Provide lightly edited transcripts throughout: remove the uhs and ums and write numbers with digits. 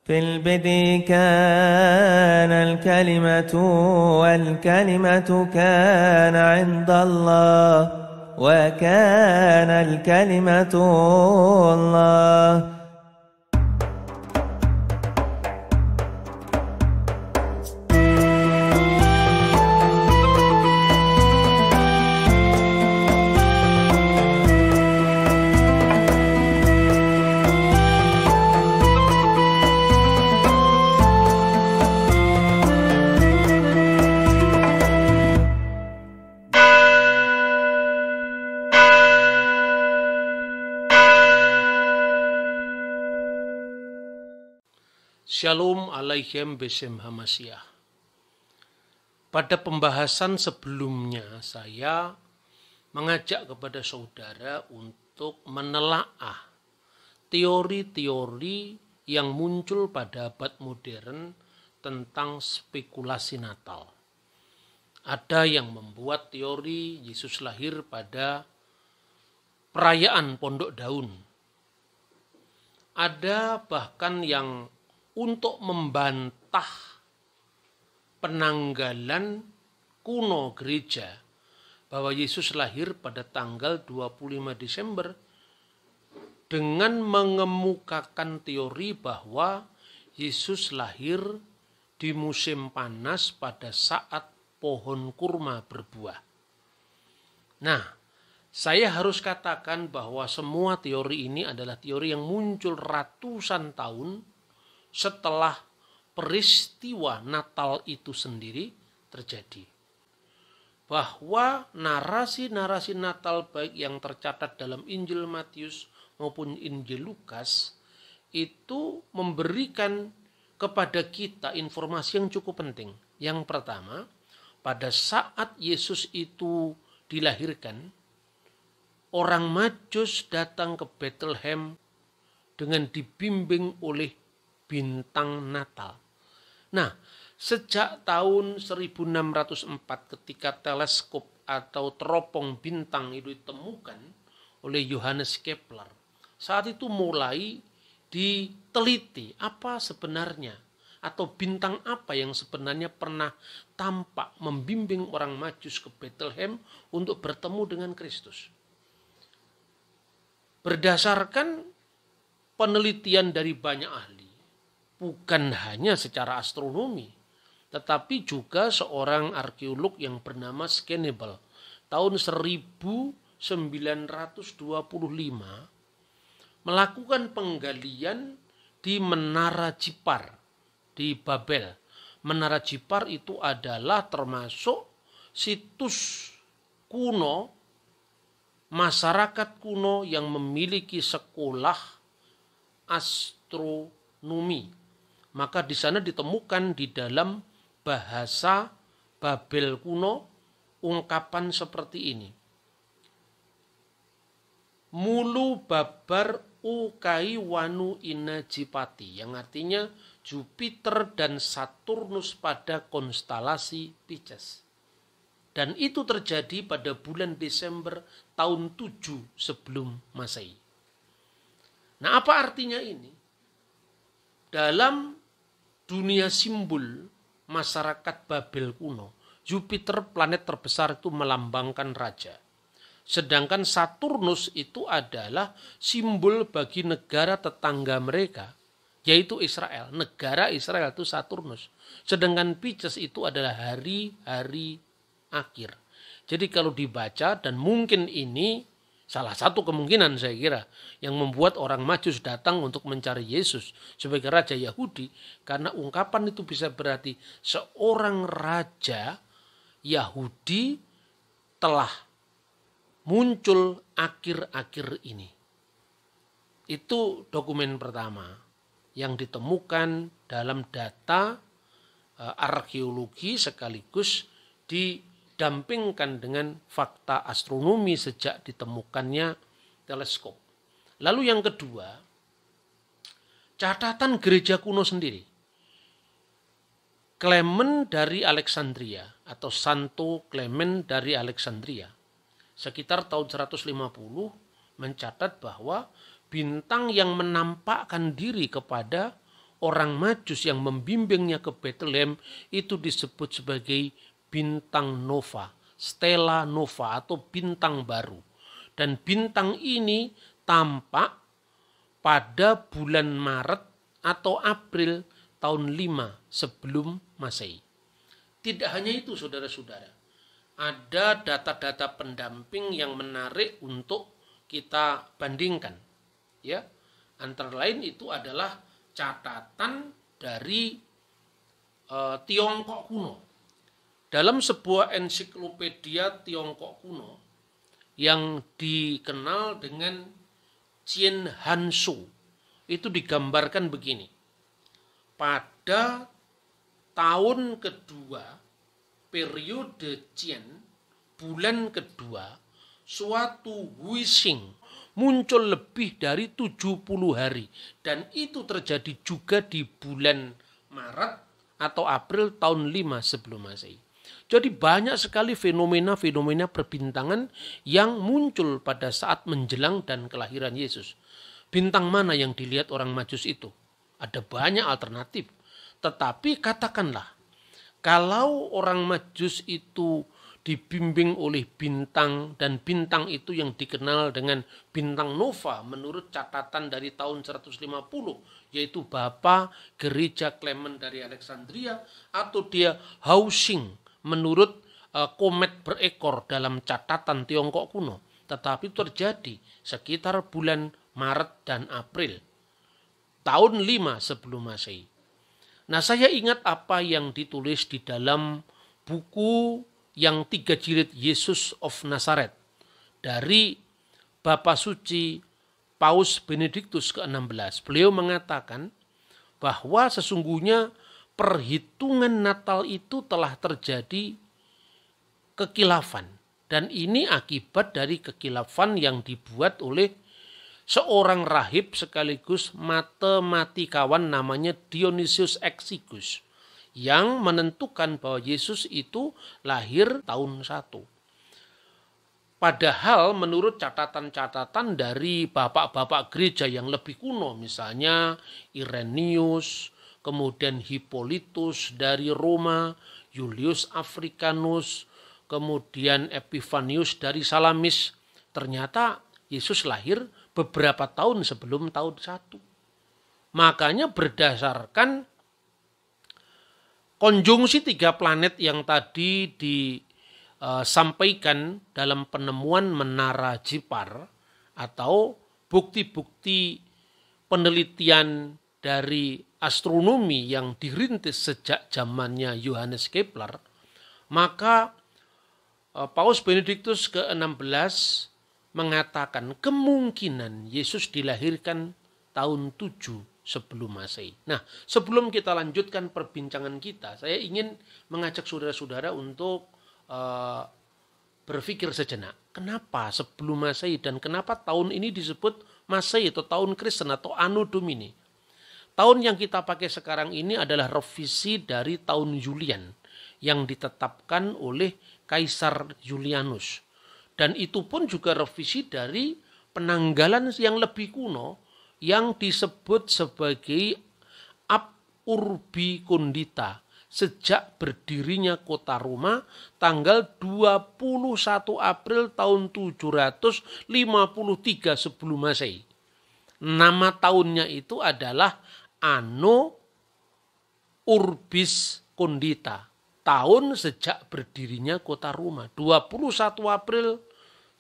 في البدء كان الكلمة والكلمة كان عند الله وكان الكلمة الله. Shalom Aleichem Besem Hamasyah. Pada pembahasan sebelumnya saya mengajak kepada saudara untuk menelaah teori-teori yang muncul pada abad modern tentang spekulasi Natal. Ada yang membuat teori Yesus lahir pada perayaan Pondok Daun. Ada bahkan yang untuk membantah penanggalan kuno gereja bahwa Yesus lahir pada tanggal 25 Desember dengan mengemukakan teori bahwa Yesus lahir di musim panas pada saat pohon kurma berbuah. Nah, saya harus katakan bahwa semua teori ini adalah teori yang muncul ratusan tahun setelah peristiwa Natal itu sendiri terjadi. Bahwa narasi-narasi Natal baik yang tercatat dalam Injil Matius maupun Injil Lukas itu memberikan kepada kita informasi yang cukup penting. Yang pertama, pada saat Yesus itu dilahirkan, orang Majus datang ke Bethlehem dengan dibimbing oleh bintang Natal. Nah, sejak tahun 1604 ketika teleskop atau teropong bintang itu ditemukan oleh Johannes Kepler, saat itu mulai diteliti apa sebenarnya atau bintang apa yang sebenarnya pernah tampak membimbing orang Majus ke Bethlehem untuk bertemu dengan Kristus. Berdasarkan penelitian dari banyak ahli, bukan hanya secara astronomi, tetapi juga seorang arkeolog yang bernama Scannable tahun 1925 melakukan penggalian di Menara Jipar di Babel. Menara Jipar itu adalah termasuk situs kuno, masyarakat kuno yang memiliki sekolah astronomi. Maka di sana ditemukan di dalam bahasa Babel kuno ungkapan seperti ini. Mulu babar ukai wanu inajipati, yang artinya Jupiter dan Saturnus pada konstelasi Pisces. Dan itu terjadi pada bulan Desember tahun 7 sebelum Masehi. Nah, apa artinya ini? Dalam dunia simbol masyarakat Babel kuno, Jupiter planet terbesar itu melambangkan raja. Sedangkan Saturnus itu adalah simbol bagi negara tetangga mereka, yaitu Israel. Negara Israel itu Saturnus. Sedangkan Pisces itu adalah hari-hari akhir. Jadi kalau dibaca, dan mungkin ini salah satu kemungkinan saya kira yang membuat orang Majus datang untuk mencari Yesus sebagai raja Yahudi, karena ungkapan itu bisa berarti seorang raja Yahudi telah muncul akhir-akhir ini. Itu dokumen pertama yang ditemukan dalam data arkeologi sekaligus didampingkan dengan fakta astronomi sejak ditemukannya teleskop. Lalu yang kedua, catatan gereja kuno sendiri. Clement dari Alexandria atau Santo Clement dari Alexandria sekitar tahun 150 mencatat bahwa bintang yang menampakkan diri kepada orang Majus yang membimbingnya ke Bethlehem itu disebut sebagai bintang nova, stella nova atau bintang baru. Dan bintang ini tampak pada bulan Maret atau April tahun 5 sebelum Masehi. Tidak hanya itu saudara-saudara, ada data-data pendamping yang menarik untuk kita bandingkan. Ya, antara lain itu adalah catatan dari Tiongkok kuno. Dalam sebuah ensiklopedia Tiongkok kuno yang dikenal dengan Chien Hansu, itu digambarkan begini. Pada tahun kedua periode Chien, bulan kedua, suatu Huixing muncul lebih dari 70 hari. Dan itu terjadi juga di bulan Maret atau April tahun 5 sebelum Masehi. Jadi banyak sekali fenomena-fenomena perbintangan yang muncul pada saat menjelang dan kelahiran Yesus. Bintang mana yang dilihat orang Majus itu? Ada banyak alternatif. Tetapi katakanlah, kalau orang Majus itu dibimbing oleh bintang, dan bintang itu yang dikenal dengan bintang nova menurut catatan dari tahun 150, yaitu Bapa Gereja Clement dari Alexandria, atau dia Haoxing menurut komet berekor dalam catatan Tiongkok kuno. Tetapi terjadi sekitar bulan Maret dan April tahun 5 sebelum Masehi. Nah, saya ingat apa yang ditulis di dalam buku yang 3 jilid Yesus of Nazareth dari Bapak Suci Paus Benediktus ke-16. Beliau mengatakan bahwa sesungguhnya perhitungan Natal itu telah terjadi kekilafan. Dan ini akibat dari kekilafan yang dibuat oleh seorang rahib sekaligus matematikawan namanya Dionysius Exiguus, yang menentukan bahwa Yesus itu lahir tahun 1. Padahal menurut catatan-catatan dari bapak-bapak gereja yang lebih kuno, misalnya Irenaeus, kemudian Hippolytus dari Roma, Julius Africanus, kemudian Epifanius dari Salamis, ternyata Yesus lahir beberapa tahun sebelum tahun 1. Makanya berdasarkan konjungsi 3 planet yang tadi disampaikan dalam penemuan menara Jipar atau bukti-bukti penelitian dari astronomi yang dirintis sejak zamannya Johannes Kepler, maka Paus Benediktus ke-16 mengatakan kemungkinan Yesus dilahirkan tahun 7 sebelum Masehi. Nah, sebelum kita lanjutkan perbincangan kita, saya ingin mengajak saudara-saudara untuk berpikir sejenak. Kenapa sebelum Masehi dan kenapa tahun ini disebut Masehi atau tahun Kristen atau Anno Domini? Tahun yang kita pakai sekarang ini adalah revisi dari tahun Julian yang ditetapkan oleh Kaisar Julianus. Dan itu pun juga revisi dari penanggalan yang lebih kuno yang disebut sebagai Ab Urbi Condita. Sejak berdirinya kota Roma tanggal 21 April tahun 753 sebelum Masehi. Nama tahunnya itu adalah Anno Urbis Condita, tahun sejak berdirinya kota Roma, 21 April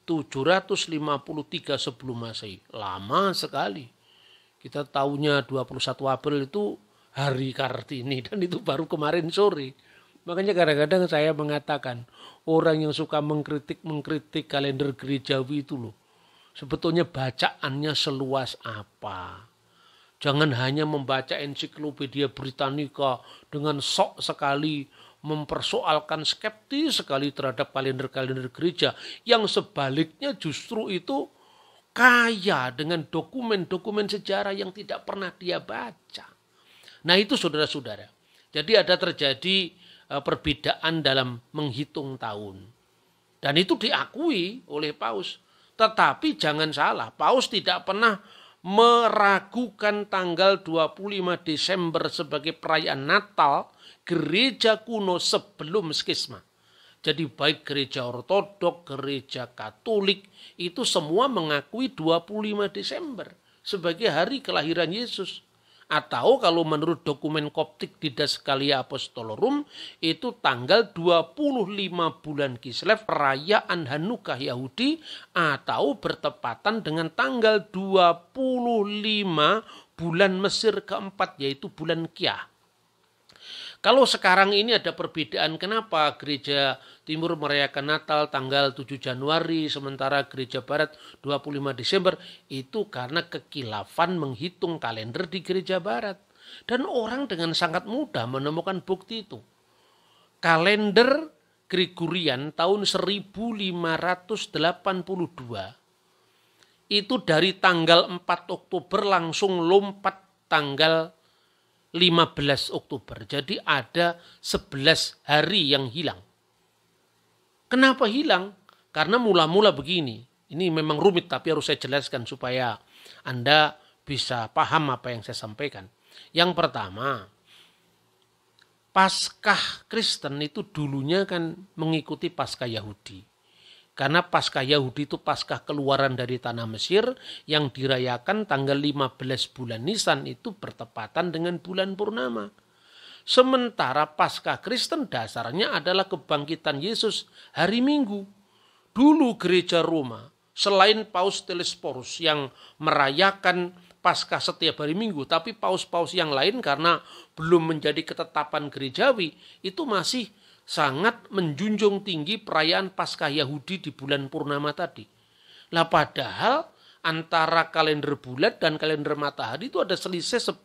753 sebelum Masehi. Lama sekali. Kita tahunya 21 April itu hari Kartini, dan itu baru kemarin sore. Makanya kadang-kadang saya mengatakan orang yang suka mengkritik kalender gerejawi itu loh, sebetulnya bacaannya seluas apa. Jangan hanya membaca ensiklopedia Britannica dengan sok sekali mempersoalkan, skeptis sekali terhadap kalender-kalender gereja, yang sebaliknya justru itu kaya dengan dokumen-dokumen sejarah yang tidak pernah dia baca. Nah, itu saudara-saudara. Jadi ada terjadi perbedaan dalam menghitung tahun. Dan itu diakui oleh Paus. Tetapi jangan salah, Paus tidak pernah meragukan tanggal 25 Desember sebagai perayaan Natal gereja kuno sebelum skisma. Jadi baik gereja Ortodok, gereja Katolik itu semua mengakui 25 Desember sebagai hari kelahiran Yesus. Atau kalau menurut dokumen Koptik Didas Calia Apostolorum itu tanggal 25 bulan Kislev perayaan Hanukkah Yahudi atau bertepatan dengan tanggal 25 bulan Mesir keempat yaitu bulan Kiyah. Kalau sekarang ini ada perbedaan kenapa gereja Timur merayakan Natal tanggal 7 Januari sementara gereja Barat 25 Desember itu karena kekilafan menghitung kalender di gereja Barat. Dan orang dengan sangat mudah menemukan bukti itu. Kalender Gregorian tahun 1582 itu dari tanggal 4 Oktober langsung lompat tanggal 15 Oktober. Jadi ada 11 hari yang hilang. Kenapa hilang? Karena mula-mula begini. Ini memang rumit tapi harus saya jelaskan supaya Anda bisa paham apa yang saya sampaikan. Yang pertama, Paskah Kristen itu dulunya kan mengikuti Paskah Yahudi. Karena Paskah Yahudi itu Paskah keluaran dari tanah Mesir yang dirayakan tanggal 15 bulan Nisan itu bertepatan dengan bulan purnama. Sementara Paskah Kristen dasarnya adalah kebangkitan Yesus hari Minggu. Dulu gereja Roma selain Paus Telesporus yang merayakan Paskah setiap hari Minggu, tapi paus-paus yang lain karena belum menjadi ketetapan gerejawi itu masih sangat menjunjung tinggi perayaan Paskah Yahudi di bulan purnama tadi. Lah padahal antara kalender bulan dan kalender matahari itu ada selisih 10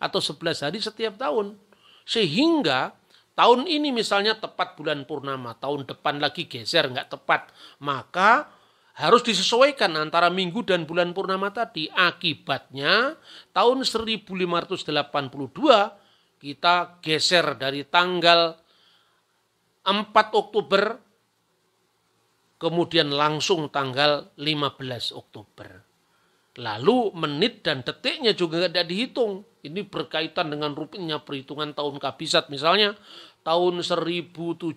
atau 11 hari setiap tahun. Sehingga tahun ini misalnya tepat bulan purnama, tahun depan lagi geser nggak tepat. Maka harus disesuaikan antara minggu dan bulan purnama tadi. Akibatnya tahun 1582 kita geser dari tanggal 4 Oktober, kemudian langsung tanggal 15 Oktober. Lalu menit dan detiknya juga tidak dihitung. Ini berkaitan dengan rutinnya perhitungan tahun kabisat. Misalnya tahun 1700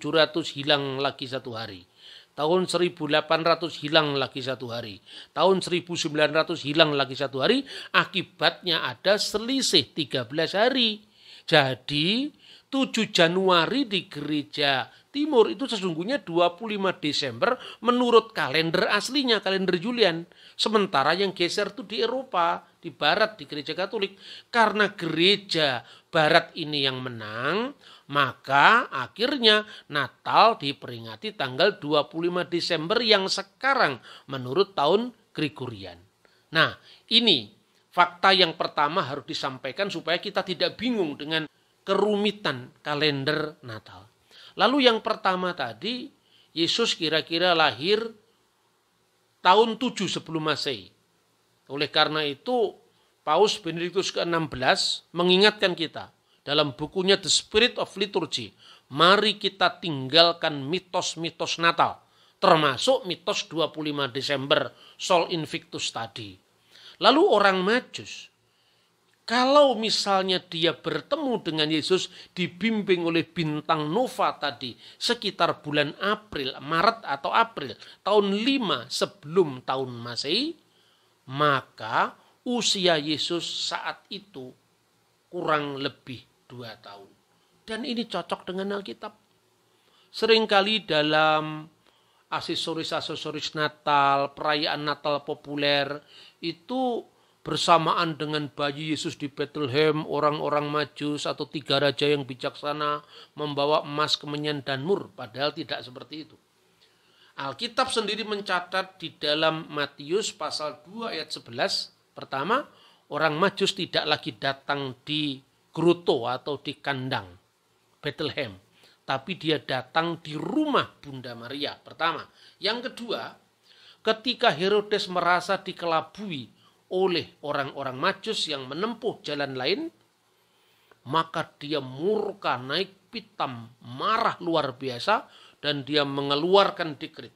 hilang lagi satu hari. Tahun 1800 hilang lagi satu hari. Tahun 1900 hilang lagi satu hari. Akibatnya ada selisih 13 hari. Jadi 7 Januari di gereja Timur itu sesungguhnya 25 Desember menurut kalender aslinya, kalender Julian. Sementara yang geser itu di Eropa, di Barat, di gereja Katolik. Karena gereja Barat ini yang menang, maka akhirnya Natal diperingati tanggal 25 Desember yang sekarang menurut tahun Gregorian. Nah, ini fakta yang pertama harus disampaikan supaya kita tidak bingung dengan kerumitan kalender Natal. Lalu yang pertama tadi, Yesus kira-kira lahir tahun 7 sebelum Masehi. Oleh karena itu, Paus Benediktus ke-16 mengingatkan kita dalam bukunya The Spirit of Liturgy, mari kita tinggalkan mitos-mitos Natal, termasuk mitos 25 Desember, Sol Invictus tadi. Lalu orang Majus, kalau misalnya dia bertemu dengan Yesus dibimbing oleh bintang nova tadi sekitar bulan April, Maret atau April tahun 5 sebelum tahun Masehi, maka usia Yesus saat itu kurang lebih 2 tahun. Dan ini cocok dengan Alkitab. Seringkali dalam aksesoris-aksesoris Natal, perayaan Natal populer itu bersamaan dengan bayi Yesus di Bethlehem, orang-orang Majus atau 3 raja yang bijaksana membawa emas, kemenyan, dan mur. Padahal tidak seperti itu. Alkitab sendiri mencatat di dalam Matius pasal 2 ayat 11. Pertama, orang Majus tidak lagi datang di Groto atau di kandang Bethlehem. Tapi dia datang di rumah Bunda Maria. Pertama. Yang kedua, ketika Herodes merasa dikelabui oleh orang-orang Majus yang menempuh jalan lain, maka dia murka, naik pitam, marah luar biasa, dan dia mengeluarkan dekret.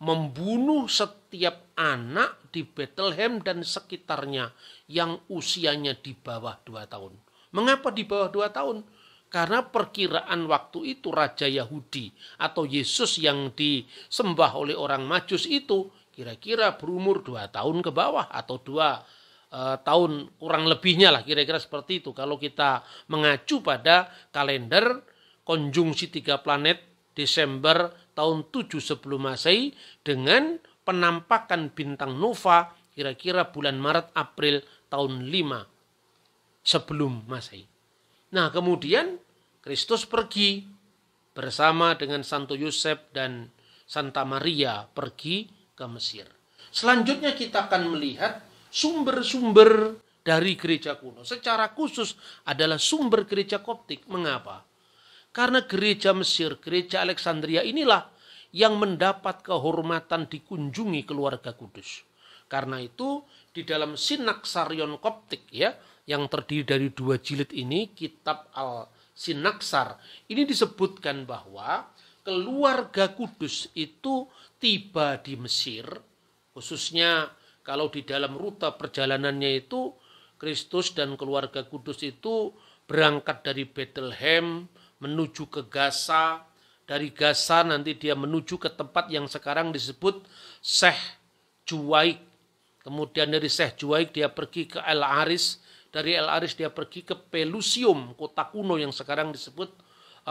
membunuh setiap anak di Bethlehem dan sekitarnya yang usianya di bawah 2 tahun. Mengapa di bawah 2 tahun? Karena perkiraan waktu itu Raja Yahudi atau Yesus yang disembah oleh orang Majus itu kira-kira berumur 2 tahun ke bawah atau 2 tahun kurang lebihnya lah, kira-kira seperti itu. Kalau kita mengacu pada kalender konjungsi 3 planet Desember tahun 7 sebelum Masehi dengan penampakan bintang nova kira-kira bulan Maret April tahun 5 sebelum Masehi. Nah, kemudian Kristus pergi bersama dengan Santo Yosef dan Santa Maria pergi ke Mesir. Selanjutnya kita akan melihat sumber-sumber dari gereja kuno. Secara khusus adalah sumber gereja Koptik. Mengapa? Karena gereja Mesir, gereja Alexandria inilah yang mendapat kehormatan dikunjungi keluarga kudus. Karena itu di dalam Sinaksarion Koptik ya, yang terdiri dari 2 jilid ini, kitab Al-Sinaksar, ini disebutkan bahwa keluarga kudus itu tiba di Mesir, khususnya kalau di dalam rute perjalanannya itu Kristus dan keluarga kudus itu berangkat dari Bethlehem menuju ke Gaza, dari Gaza nanti dia menuju ke tempat yang sekarang disebut Syekh Juwaik. Kemudian dari Syekh Juwaik dia pergi ke El Aris, dari El Aris dia pergi ke Pelusium, kota kuno yang sekarang disebut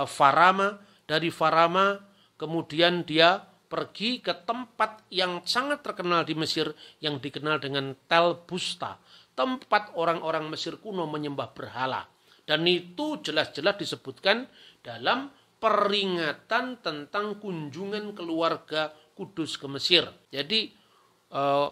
Farama. Dari Farama kemudian dia pergi ke tempat yang sangat terkenal di Mesir yang dikenal dengan Tel Busta, tempat orang-orang Mesir kuno menyembah berhala. Dan itu jelas-jelas disebutkan dalam peringatan tentang kunjungan keluarga kudus ke Mesir. Jadi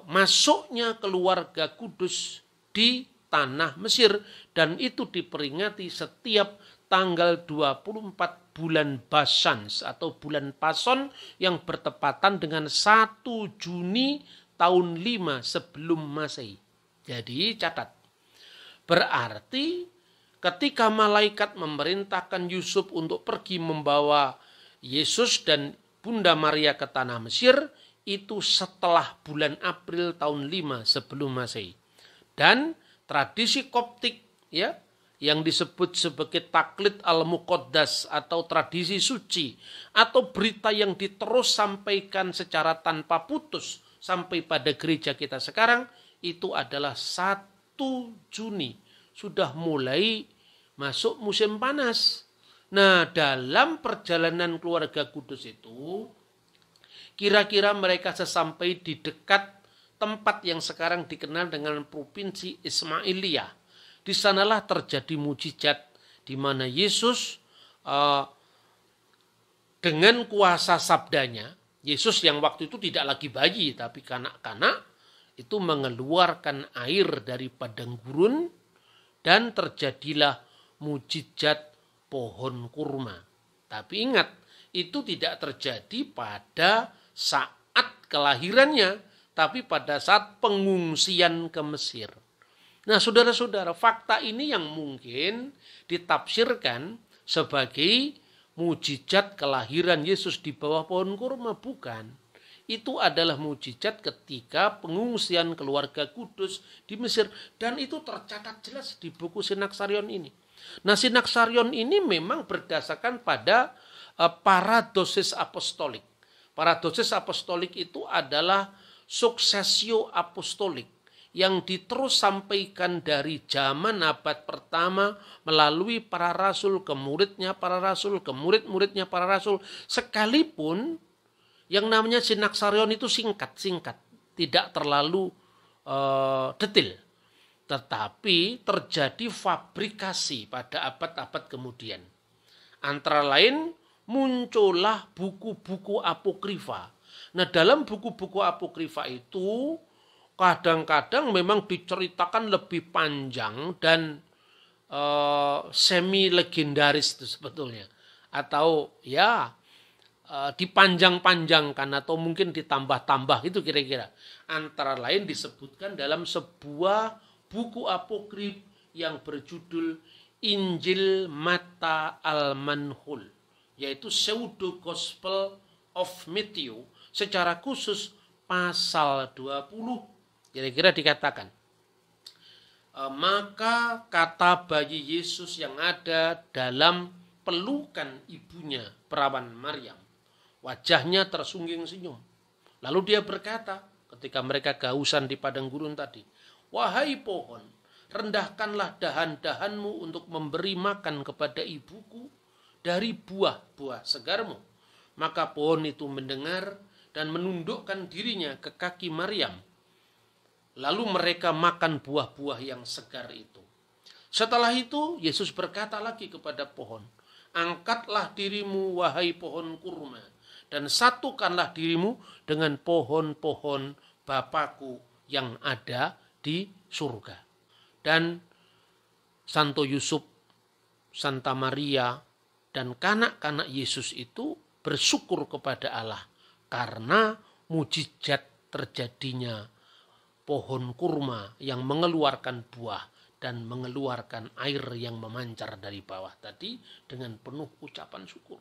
masuknya keluarga kudus di tanah Mesir, dan itu diperingati setiap tanggal 24 bulan Basans atau bulan Pason yang bertepatan dengan 1 Juni tahun 5 sebelum Masehi. Jadi catat, berarti ketika malaikat memerintahkan Yusuf untuk pergi membawa Yesus dan Bunda Maria ke tanah Mesir, itu setelah bulan April tahun 5 sebelum Masehi. Dan tradisi Koptik ya, yang disebut sebagai taklid al-muqaddas atau tradisi suci atau berita yang diterus sampaikan secara tanpa putus sampai pada gereja kita sekarang, itu adalah 1 Juni. Sudah mulai masuk musim panas. Nah, dalam perjalanan keluarga kudus itu, kira-kira mereka sesampai di dekat tempat yang sekarang dikenal dengan provinsi Ismailia. Di sanalah terjadi mujizat di mana Yesus dengan kuasa sabdanya, Yesus yang waktu itu tidak lagi bayi tapi kanak-kanak, itu mengeluarkan air dari padang gurun dan terjadilah mujizat pohon kurma. Tapi ingat, itu tidak terjadi pada saat kelahirannya, tapi pada saat pengungsian ke Mesir. Nah, saudara-saudara, fakta ini yang mungkin ditafsirkan sebagai mujizat kelahiran Yesus di bawah pohon kurma. Bukan. Itu adalah mujizat ketika pengungsian keluarga kudus di Mesir. Dan itu tercatat jelas di buku Sinaksarion ini. Nah, Sinaksarion ini memang berdasarkan pada paradosis apostolik. Paradosis apostolik itu adalah suksesio apostolik yang diterus sampaikan dari zaman abad pertama melalui para rasul ke muridnya para rasul, ke murid-muridnya para rasul. Sekalipun yang namanya Sinaksarion itu singkat-singkat, tidak terlalu detail. Tetapi terjadi fabrikasi pada abad-abad kemudian. Antara lain muncullah buku-buku apokrifa. Nah, dalam buku-buku apokrifa itu kadang-kadang memang diceritakan lebih panjang dan semi legendaris itu sebetulnya, atau ya dipanjang-panjangkan atau mungkin ditambah-tambah itu kira-kira. Antara lain disebutkan dalam sebuah buku apokrif yang berjudul Injil Matta al-Manhul, yaitu Pseudo Gospel of Matthew, secara khusus pasal 20 kira-kira dikatakan, maka kata bayi Yesus yang ada dalam pelukan ibunya, perawan Maryam, wajahnya tersungging senyum. Lalu dia berkata ketika mereka kehausan di padang gurun tadi, wahai pohon, rendahkanlah dahan-dahanmu untuk memberi makan kepada ibuku dari buah-buah segarmu. Maka pohon itu mendengar dan menundukkan dirinya ke kaki Maryam. Lalu mereka makan buah-buah yang segar itu. Setelah itu Yesus berkata lagi kepada pohon, angkatlah dirimu wahai pohon kurma, dan satukanlah dirimu dengan pohon-pohon Bapakku yang ada di surga. Dan Santo Yusuf, Santa Maria, dan kanak-kanak Yesus itu bersyukur kepada Allah karena mujizat terjadinya pohon kurma yang mengeluarkan buah dan mengeluarkan air yang memancar dari bawah tadi dengan penuh ucapan syukur.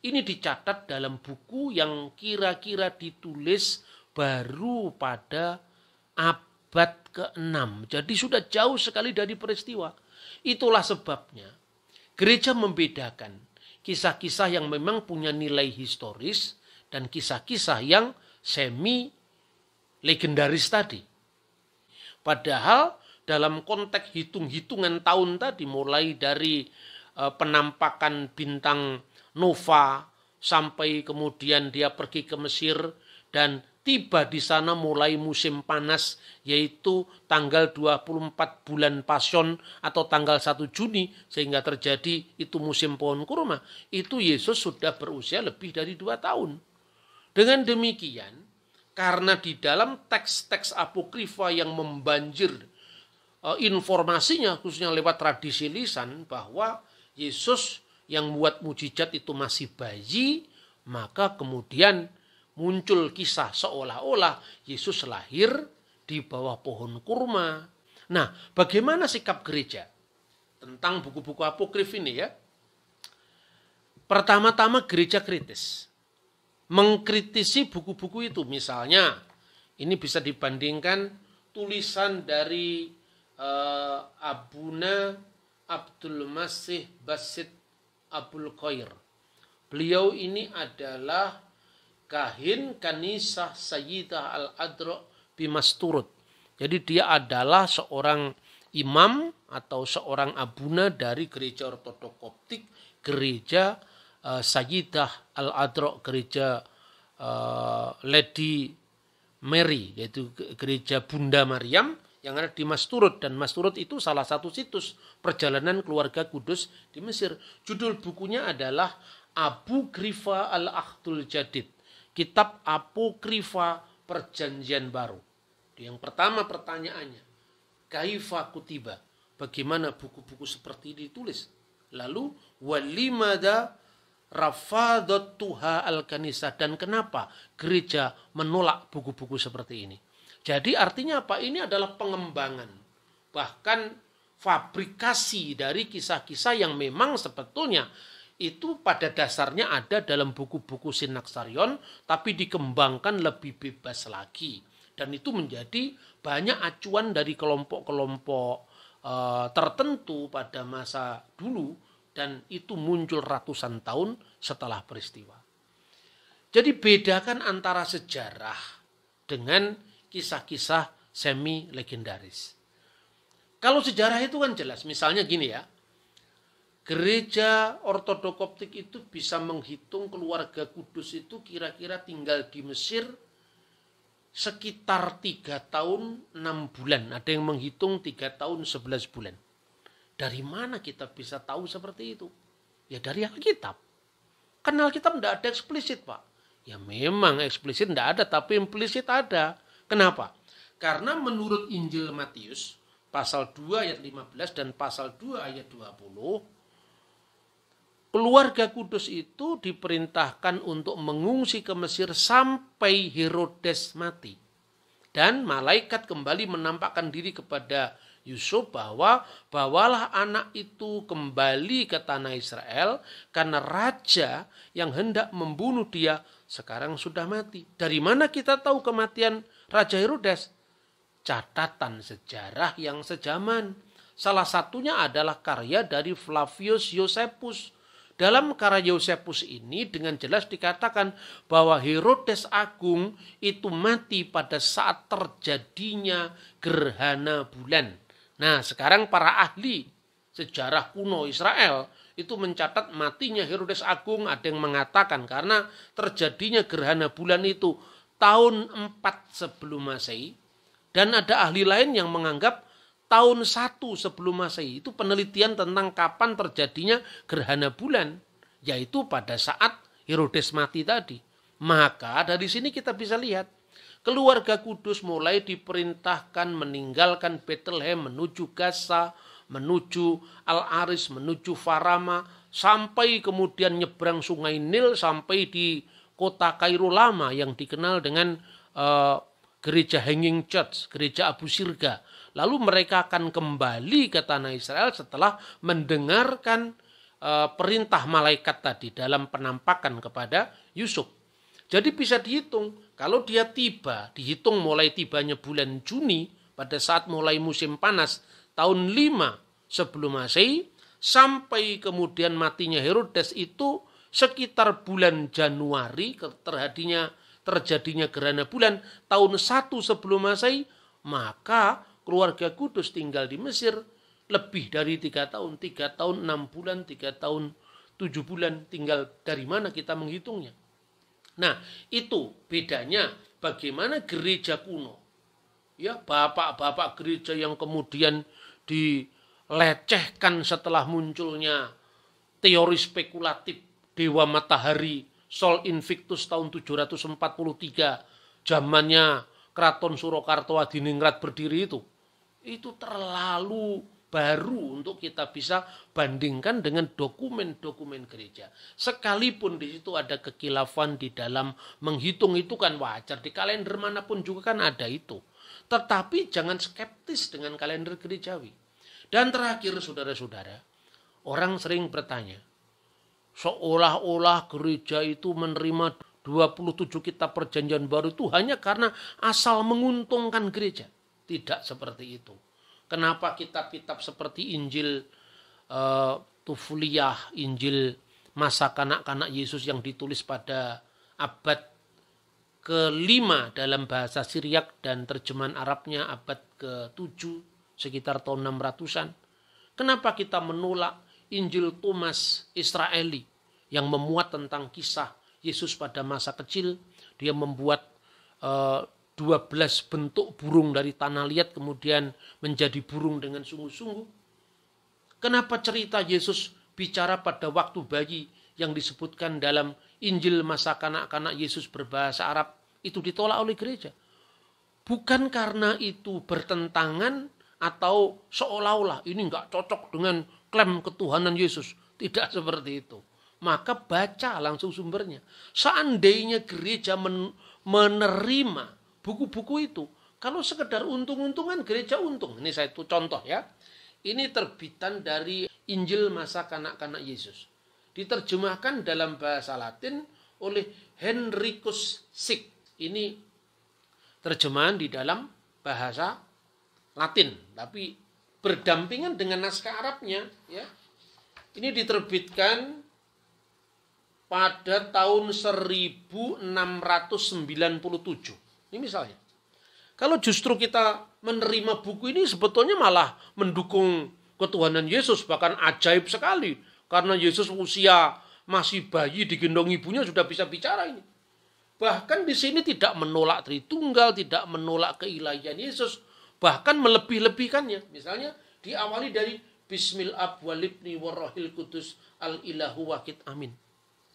Ini dicatat dalam buku yang kira-kira ditulis baru pada abad ke-6. Jadi sudah jauh sekali dari peristiwa. Itulah sebabnya gereja membedakan kisah-kisah yang memang punya nilai historis dan kisah-kisah yang semi legendaris tadi. Padahal dalam konteks hitung-hitungan tahun tadi, mulai dari penampakan bintang nova sampai kemudian dia pergi ke Mesir dan tiba di sana mulai musim panas, yaitu tanggal 24 bulan Pasion atau tanggal 1 Juni sehingga terjadi itu musim pohon kurma. Itu Yesus sudah berusia lebih dari 2 tahun. Dengan demikian, karena di dalam teks-teks apokrifa yang membanjir informasinya khususnya lewat tradisi lisan bahwa Yesus yang buat mujizat itu masih bayi, maka kemudian muncul kisah seolah-olah Yesus lahir di bawah pohon kurma. Nah, bagaimana sikap gereja tentang buku-buku apokrif ini ya? Pertama-tama gereja kritis. Mengkritisi buku-buku itu. Misalnya, ini bisa dibandingkan tulisan dari Abuna Abdul Masih Basit Abul Khair. Beliau ini adalah kahin kanisah Sayyidah Al-Adra Bimasturut. Jadi dia adalah seorang imam atau seorang abuna dari gereja Ortodok Koptik, gereja Sayyidah Al-Adra, gereja Lady Mary, yaitu gereja Bunda Maryam yang ada di Masturut. Dan Masturut itu salah satu situs perjalanan keluarga kudus di Mesir. Judul bukunya adalah Apokrifa Al-Ahdul Jadid, kitab apokrifa perjanjian baru. Yang pertama pertanyaannya, kaifa kutiba, bagaimana buku-buku seperti ini ditulis? Lalu walimada rafadatuha al-kanisah, dan kenapa gereja menolak buku-buku seperti ini? Jadi artinya apa? Ini adalah pengembangan, bahkan fabrikasi dari kisah-kisah yang memang sebetulnya itu pada dasarnya ada dalam buku-buku Sinaksarion, tapi dikembangkan lebih bebas lagi. Dan itu menjadi banyak acuan dari kelompok-kelompok tertentu pada masa dulu, dan itu muncul ratusan tahun setelah peristiwa. Jadi bedakan antara sejarah dengan kisah-kisah semi legendaris. Kalau sejarah itu kan jelas, misalnya gini ya, gereja Ortodok Koptik itu bisa menghitung keluarga kudus itu kira-kira tinggal di Mesir sekitar 3 tahun 6 bulan. Ada yang menghitung 3 tahun 11 bulan. Dari mana kita bisa tahu seperti itu? Ya dari Alkitab. Kan Alkitab tidak ada eksplisit, Pak. Ya memang eksplisit tidak ada, tapi implisit ada. Kenapa? Karena menurut Injil Matius pasal 2 ayat 15 dan pasal 2 ayat 20, keluarga kudus itu diperintahkan untuk mengungsi ke Mesir sampai Herodes mati. Dan malaikat kembali menampakkan diri kepada Yusuf bahwa bawalah anak itu kembali ke tanah Israel karena raja yang hendak membunuh dia sekarang sudah mati. Dari mana kita tahu kematian Raja Herodes? Catatan sejarah yang sejaman. Salah satunya adalah karya dari Flavius Josephus. Dalam karya Josephus ini dengan jelas dikatakan bahwa Herodes Agung itu mati pada saat terjadinya gerhana bulan. Nah, sekarang para ahli sejarah kuno Israel itu mencatat matinya Herodes Agung, ada yang mengatakan karena terjadinya gerhana bulan itu tahun 4 sebelum Masehi, dan ada ahli lain yang menganggap tahun 1 sebelum Masehi. Itu penelitian tentang kapan terjadinya gerhana bulan, yaitu pada saat Herodes mati tadi. Maka dari sini kita bisa lihat keluarga kudus mulai diperintahkan meninggalkan Bethlehem menuju Gaza, menuju Al-Aris, menuju Farama, sampai kemudian nyebrang sungai Nil sampai di kota Kairo lama yang dikenal dengan gereja Hanging Church, gereja Abu Sirga. Lalu mereka akan kembali ke tanah Israel setelah mendengarkan perintah malaikat tadi dalam penampakan kepada Yusuf. Jadi bisa dihitung, kalau dia tiba, dihitung mulai tibanya bulan Juni pada saat mulai musim panas tahun 5 sebelum Masehi sampai kemudian matinya Herodes itu sekitar bulan Januari terjadinya gerhana bulan tahun 1 sebelum Masehi, maka keluarga kudus tinggal di Mesir lebih dari 3 tahun, 3 tahun 6 bulan, 3 tahun 7 bulan, tinggal dari mana kita menghitungnya. Nah, itu bedanya bagaimana gereja kuno. Ya, bapak-bapak gereja yang kemudian dilecehkan setelah munculnya teori spekulatif Dewa Matahari Sol Invictus tahun 743, zamannya Keraton Surakarta Hadiningrat berdiri itu terlalu baru untuk kita bisa bandingkan dengan dokumen-dokumen gereja. Sekalipun di situ ada kekilafan di dalam menghitung, itu kan wajar. Di kalender manapun juga kan ada itu. Tetapi jangan skeptis dengan kalender gerejawi. Dan terakhir saudara-saudara, orang sering bertanya, seolah-olah gereja itu menerima 27 kitab perjanjian baru itu hanya karena asal menguntungkan gereja. Tidak seperti itu. Kenapa kitab-kitab seperti Injil Tufliyah, Injil masa kanak-kanak Yesus yang ditulis pada abad ke-5 dalam bahasa Syriak dan terjemahan Arabnya abad ke-7 sekitar tahun 600-an. Kenapa kita menolak Injil Thomas Israeli yang memuat tentang kisah Yesus pada masa kecil? Dia membuat 12 bentuk burung dari tanah liat kemudian menjadi burung dengan sungguh-sungguh. Kenapa cerita Yesus bicara pada waktu bayi yang disebutkan dalam Injil masa kanak-kanak Yesus berbahasa Arab itu ditolak oleh gereja? Bukan karena itu bertentangan atau seolah-olah ini enggak cocok dengan klaim ketuhanan Yesus. Tidak seperti itu. Maka baca langsung sumbernya. Seandainya gereja menerima buku-buku itu, kalau sekedar untung-untungan gereja untung. Ini saya itu contoh ya. Ini terbitan dari Injil masa kanak-kanak Yesus. Diterjemahkan dalam bahasa Latin oleh Henricus Sick. Ini terjemahan di dalam bahasa Latin, tapi berdampingan dengan naskah Arabnya ya. Ini diterbitkan pada tahun 1697. Ini misalnya. Kalau justru kita menerima buku ini sebetulnya malah mendukung ketuhanan Yesus, bahkan ajaib sekali. Karena Yesus usia masih bayi digendong ibunya sudah bisa bicara ini. Bahkan di sini tidak menolak Tritunggal, tidak menolak keilahian Yesus, bahkan melebih-lebihkannya. Misalnya diawali dari Bismil Ab walibni warrohil kudus al-ilahu wakid amin.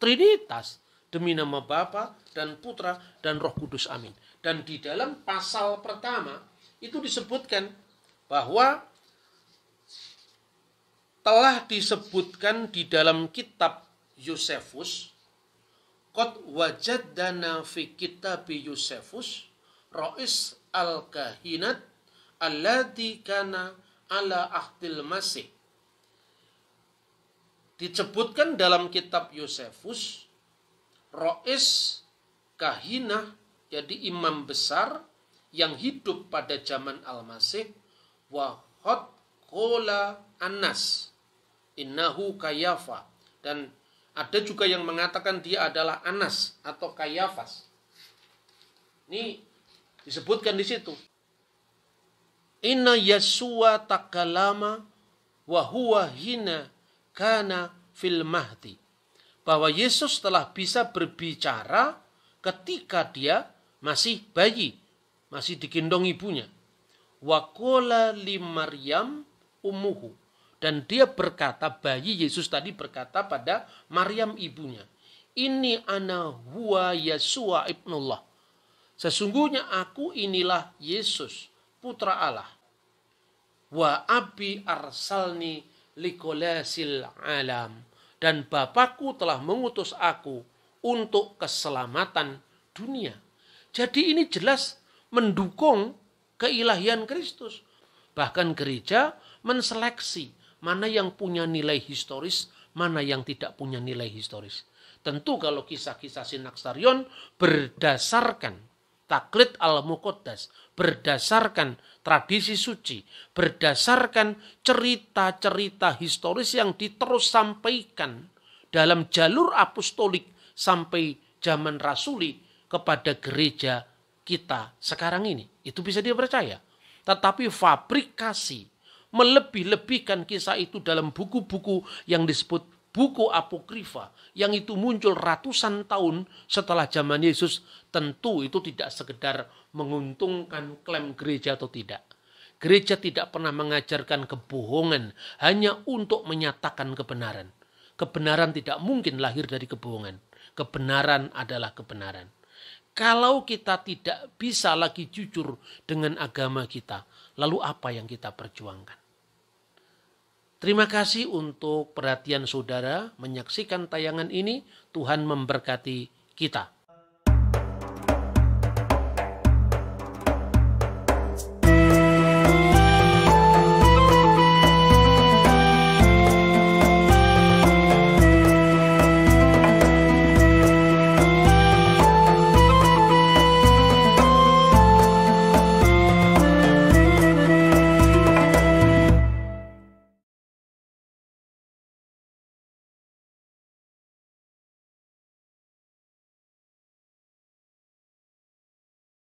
Trinitas, demi nama Bapa dan Putra dan Roh Kudus amin. Dan di dalam pasal pertama itu disebutkan bahwa telah disebutkan di dalam kitab Yosefus, qad wajadana fi kitabi Yosefus ra'is al-kahinat alladzi kana ala ahdil masih. Disebutkan dalam kitab Yosefus, Rois Kahinah, jadi imam besar yang hidup pada zaman Al-Masih, wahot kola Anas, innahu Kayafa. Dan ada juga yang mengatakan dia adalah Anas atau Kayafas. Ini disebutkan di situ. Inna Yasua takalama wa huwa hina kana fil mahdi. Bahwa Yesus telah bisa berbicara ketika dia masih bayi, masih digendong ibunya. Wa qala li Maryam ummuhu. Dan dia berkata, bayi Yesus tadi berkata pada Maryam ibunya, ini ana huwa Yasua ibnullah. Sesungguhnya aku inilah Yesus, putra Allah. Wa abi arsalni likolasil alam. Dan Bapakku telah mengutus aku untuk keselamatan dunia. Jadi ini jelas mendukung keilahian Kristus. Bahkan gereja menseleksi mana yang punya nilai historis, mana yang tidak punya nilai historis. Tentu kalau kisah-kisah Sinaksarion berdasarkan taklid al-muqaddas, berdasarkan tradisi suci, berdasarkan cerita-cerita historis yang diterus sampaikan dalam jalur apostolik sampai zaman rasuli kepada gereja kita sekarang ini. Itu bisa dia percaya. Tetapi fabrikasi, melebih-lebihkan kisah itu dalam buku-buku yang disebut buku apokrifa, yang itu muncul ratusan tahun setelah zaman Yesus, tentu itu tidak sekedar menguntungkan klaim gereja atau tidak. Gereja tidak pernah mengajarkan kebohongan hanya untuk menyatakan kebenaran. Kebenaran tidak mungkin lahir dari kebohongan. Kebenaran adalah kebenaran. Kalau kita tidak bisa lagi jujur dengan agama kita, lalu apa yang kita perjuangkan? Terima kasih untuk perhatian saudara menyaksikan tayangan ini. Tuhan memberkati kita.